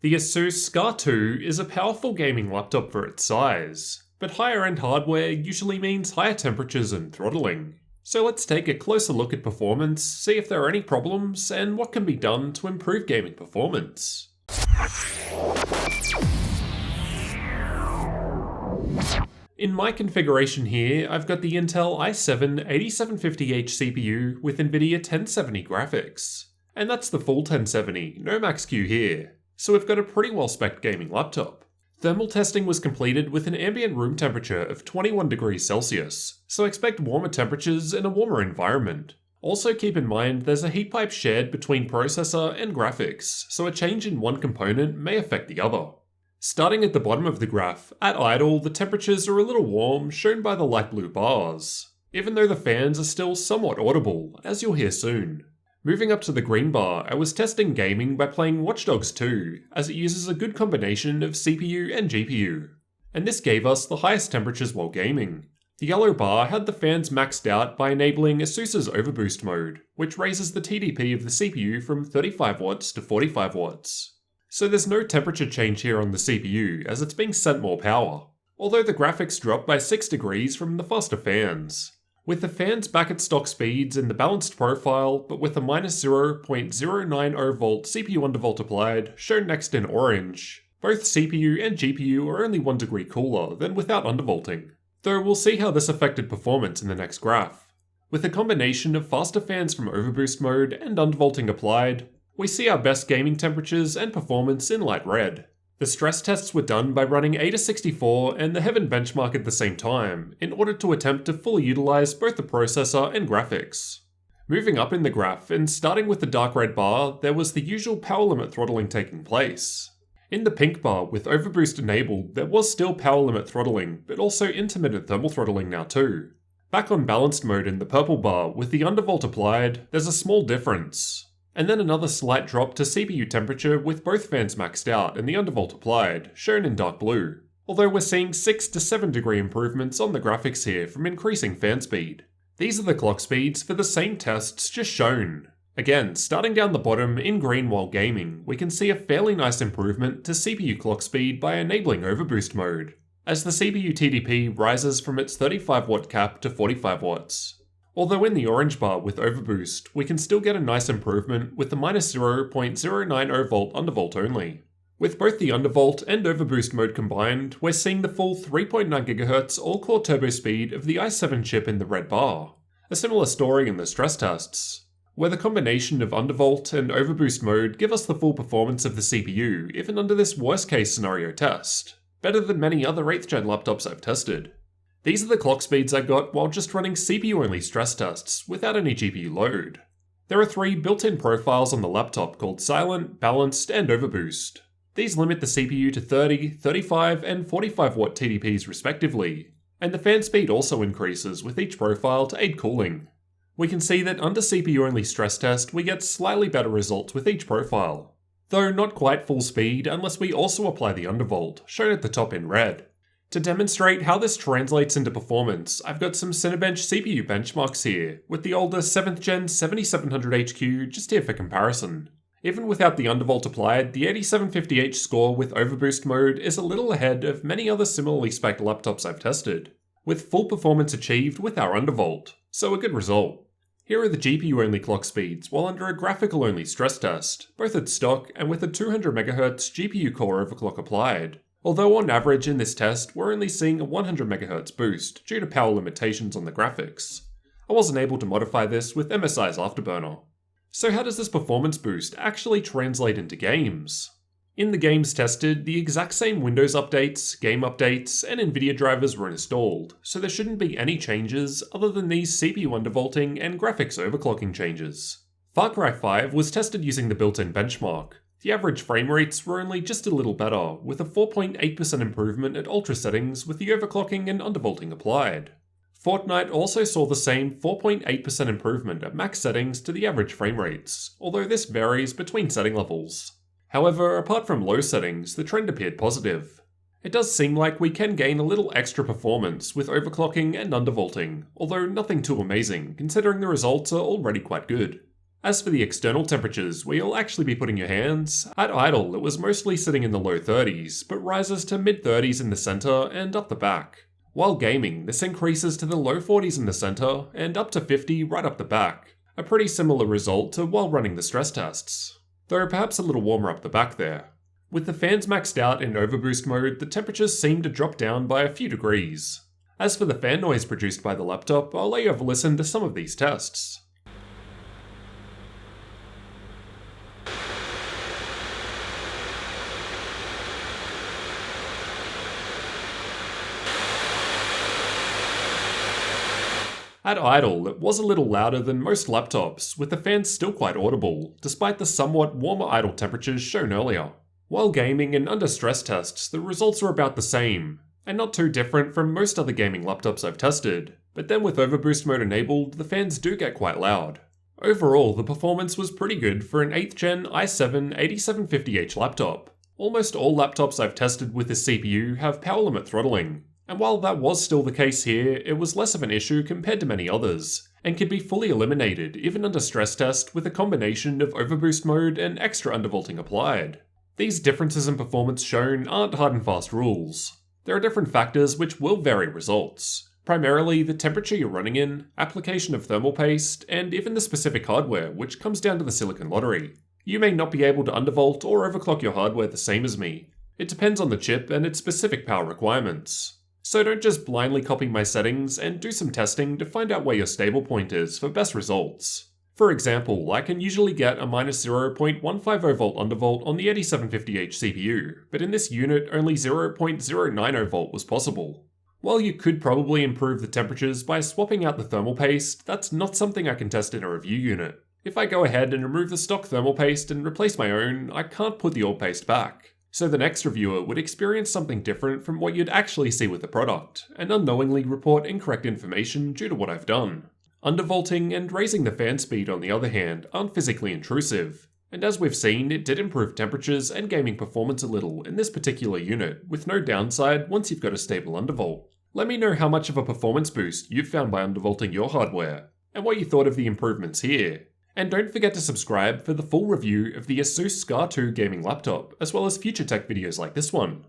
The ASUS Scar 2 is a powerful gaming laptop for its size, but higher end hardware usually means higher temperatures and throttling. So let's take a closer look at performance, see if there are any problems, and what can be done to improve gaming performance. In my configuration here, I've got the Intel i7-8750H CPU with NVIDIA 1070 graphics. And that's the full 1070, no max-Q here. So we've got a pretty well-spec'd gaming laptop. Thermal testing was completed with an ambient room temperature of 21 degrees Celsius, so expect warmer temperatures in a warmer environment. Also keep in mind there's a heat pipe shared between processor and graphics, so a change in one component may affect the other. Starting at the bottom of the graph, at idle the temperatures are a little warm, shown by the light blue bars, even though the fans are still somewhat audible, as you'll hear soon. Moving up to the green bar, I was testing gaming by playing Watch Dogs 2, as it uses a good combination of CPU and GPU, and this gave us the highest temperatures while gaming. The yellow bar had the fans maxed out by enabling ASUS's Overboost mode, which raises the TDP of the CPU from 35 watts to 45 watts. So there's no temperature change here on the CPU, as it's being sent more power, although the graphics drop by 6 degrees from the faster fans. With the fans back at stock speeds in the balanced profile, but with a minus 0.090 volt CPU undervolt applied, shown next in orange, both CPU and GPU are only 1 degree cooler than without undervolting, though we'll see how this affected performance in the next graph. With a combination of faster fans from Overboost mode and undervolting applied, we see our best gaming temperatures and performance in light red. The stress tests were done by running Ada64 and the Heaven benchmark at the same time, in order to attempt to fully utilize both the processor and graphics. Moving up in the graph, and starting with the dark red bar, there was the usual power limit throttling taking place. In the pink bar, with Overboost enabled, there was still power limit throttling, but also intermittent thermal throttling now too. Back on balanced mode in the purple bar, with the undervolt applied, there's a small difference. And then another slight drop to CPU temperature with both fans maxed out and the undervolt applied, shown in dark blue. Although we're seeing 6 to 7 degree improvements on the graphics here from increasing fan speed. These are the clock speeds for the same tests just shown. Again, starting down the bottom in green while gaming, we can see a fairly nice improvement to CPU clock speed by enabling Overboost mode, as the CPU TDP rises from its 35 watt cap to 45 watts. Although in the orange bar with Overboost, we can still get a nice improvement with the minus 0.090 volt undervolt only. With both the undervolt and Overboost mode combined, we're seeing the full 3.9 GHz all-core turbo speed of the i7 chip in the red bar. A similar story in the stress tests, where the combination of undervolt and Overboost mode give us the full performance of the CPU even under this worst-case scenario test, better than many other 8th gen laptops I've tested. These are the clock speeds I got while just running CPU-only stress tests, without any GPU load. There are 3 built-in profiles on the laptop called Silent, Balanced, and Overboost. These limit the CPU to 30, 35, and 45 watt TDPs respectively, and the fan speed also increases with each profile to aid cooling. We can see that under CPU-only stress test, we get slightly better results with each profile, though not quite full speed unless we also apply the undervolt, shown at the top in red. To demonstrate how this translates into performance, I've got some Cinebench CPU benchmarks here, with the older 7th gen 7700HQ just here for comparison. Even without the undervolt applied, the 8750H score with Overboost mode is a little ahead of many other similarly spec'd laptops I've tested, with full performance achieved with our undervolt, so a good result. Here are the GPU-only clock speeds while under a graphical-only stress test, both at stock and with a 200 MHz GPU core overclock applied. Although on average in this test, we're only seeing a 100 MHz boost due to power limitations on the graphics. I wasn't able to modify this with MSI's Afterburner. So how does this performance boost actually translate into games? In the games tested, the exact same Windows updates, game updates, and NVIDIA drivers were installed, so there shouldn't be any changes other than these CPU undervolting and graphics overclocking changes. Far Cry 5 was tested using the built-in benchmark. The average frame rates were only just a little better, with a 4.8% improvement at ultra settings with the overclocking and undervolting applied. Fortnite also saw the same 4.8% improvement at max settings to the average frame rates, although this varies between setting levels. However, apart from low settings, the trend appeared positive. It does seem like we can gain a little extra performance with overclocking and undervolting, although nothing too amazing, considering the results are already quite good. As for the external temperatures where you'll actually be putting your hands, at idle it was mostly sitting in the low 30s, but rises to mid 30s in the center and up the back. While gaming, this increases to the low 40s in the center and up to 50 right up the back. A pretty similar result to while running the stress tests, though perhaps a little warmer up the back there. With the fans maxed out in overboost mode, the temperatures seem to drop down by a few degrees. As for the fan noise produced by the laptop, I'll let you have a listen to some of these tests. At idle, it was a little louder than most laptops, with the fans still quite audible, despite the somewhat warmer idle temperatures shown earlier. While gaming and under stress tests, the results were about the same, and not too different from most other gaming laptops I've tested, but then with overboost mode enabled, the fans do get quite loud. Overall, the performance was pretty good for an 8th gen i7 8750H laptop. Almost all laptops I've tested with this CPU have power limit throttling, and while that was still the case here, it was less of an issue compared to many others, and could be fully eliminated even under stress test with a combination of overboost mode and extra undervolting applied. These differences in performance shown aren't hard and fast rules. There are different factors which will vary results, primarily the temperature you're running in, application of thermal paste, and even the specific hardware, which comes down to the silicon lottery. You may not be able to undervolt or overclock your hardware the same as me. It depends on the chip and its specific power requirements. So don't just blindly copy my settings and do some testing to find out where your stable point is for best results. For example, I can usually get a -0.150 volt undervolt on the 8750H CPU, but in this unit only 0.090 volt was possible. While you could probably improve the temperatures by swapping out the thermal paste, that's not something I can test in a review unit. If I go ahead and remove the stock thermal paste and replace my own, I can't put the old paste back. So the next reviewer would experience something different from what you'd actually see with the product, and unknowingly report incorrect information due to what I've done. Undervolting and raising the fan speed, on the other hand, aren't physically intrusive, and as we've seen, it did improve temperatures and gaming performance a little in this particular unit, with no downside once you've got a stable undervolt. Let me know how much of a performance boost you've found by undervolting your hardware, and what you thought of the improvements here. And don't forget to subscribe for the full review of the ASUS Scar 2 gaming laptop, as well as future tech videos like this one.